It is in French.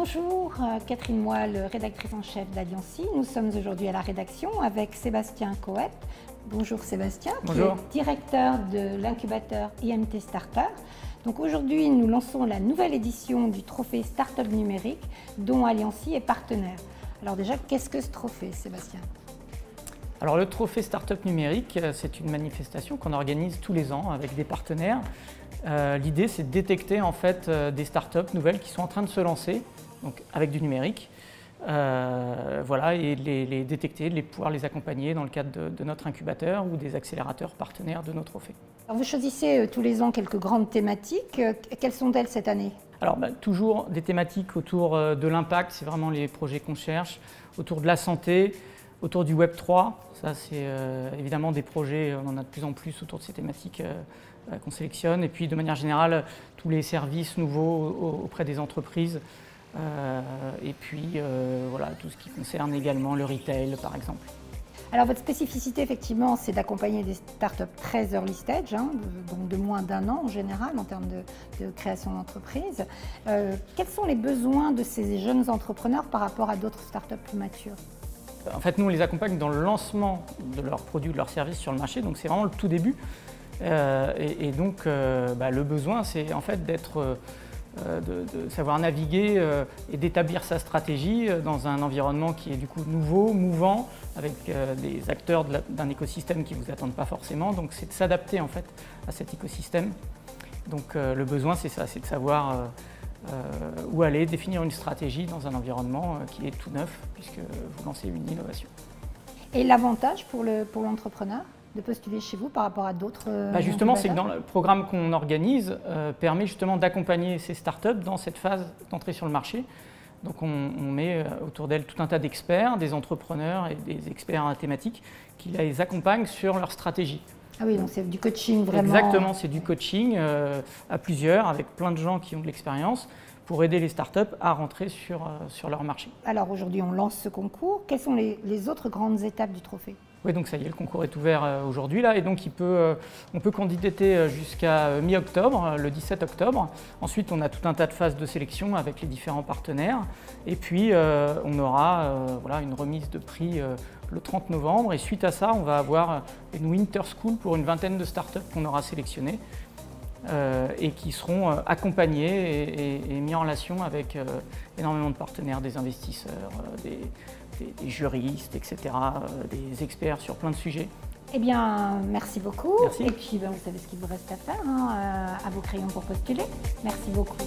Bonjour, Catherine Moyle, rédactrice en chef d'Alliancy. Nous sommes aujourd'hui à la rédaction avec Sébastien Coët. Bonjour Sébastien, Bonjour. Qui est directeur de l'incubateur IMT Starter. Donc aujourd'hui, nous lançons la nouvelle édition du trophée Startup numérique dont Alliancy est partenaire. Alors déjà, qu'est-ce que ce trophée, Sébastien? Alors le trophée Startup numérique, c'est une manifestation qu'on organise tous les ans avec des partenaires. L'idée, c'est de détecter en fait des startups nouvelles qui sont en train de se lancer, donc avec du numérique. Voilà, et les détecter, pouvoir les accompagner dans le cadre de notre incubateur ou des accélérateurs partenaires de nos trophées. Alors vous choisissez tous les ans quelques grandes thématiques. Quelles sont-elles cette année? Alors toujours des thématiques autour de l'impact, c'est vraiment les projets qu'on cherche, autour de la santé, autour du Web 3. Ça, c'est évidemment des projets, on en a de plus en plus autour de ces thématiques qu'on sélectionne. Et puis de manière générale, tous les services nouveaux auprès des entreprises. Et puis voilà, tout ce qui concerne également le retail, par exemple. Alors votre spécificité, effectivement, c'est d'accompagner des startups très early stage, donc de moins d'1 an en général en termes de création d'entreprise. Quels sont les besoins de ces jeunes entrepreneurs par rapport à d'autres startups plus matures? En fait, nous, on les accompagne dans le lancement de leurs produits ou de leurs services sur le marché, donc c'est vraiment le tout début. Donc, le besoin, c'est en fait d'être... de savoir naviguer et d'établir sa stratégie dans un environnement qui est du coup nouveau, mouvant, avec des acteurs d'un écosystème qui ne vous attendent pas forcément. Donc c'est de s'adapter en fait à cet écosystème. Donc le besoin, c'est ça, c'est de savoir où aller, définir une stratégie dans un environnement qui est tout neuf puisque vous lancez une innovation. Et l'avantage pour l'entrepreneur de postuler chez vous par rapport à d'autres justement, c'est que dans le programme qu'on organise permet justement d'accompagner ces startups dans cette phase d'entrée sur le marché. Donc on met autour d'elles tout un tas d'experts, des entrepreneurs et des experts thématiques qui les accompagnent sur leur stratégie. Ah oui, donc c'est du coaching vraiment. Exactement, c'est du coaching à plusieurs avec plein de gens qui ont de l'expérience pour aider les startups à rentrer sur leur marché. Alors aujourd'hui, on lance ce concours. Quelles sont les autres grandes étapes du trophée? Oui, donc ça y est, le concours est ouvert aujourd'hui là, et donc on peut candidater jusqu'à mi-octobre, le 17 octobre. Ensuite, on a tout un tas de phases de sélection avec les différents partenaires, et puis on aura une remise de prix le 30 novembre. Et suite à ça, on va avoir une Winter School pour une vingtaine de startups qu'on aura sélectionnées et qui seront accompagnées et mis en relation avec énormément de partenaires, des investisseurs, des juristes, etc., des experts sur plein de sujets. Eh bien, merci beaucoup. Merci. Et puis, vous savez ce qu'il vous reste à faire, à vos crayons pour postuler. Merci beaucoup.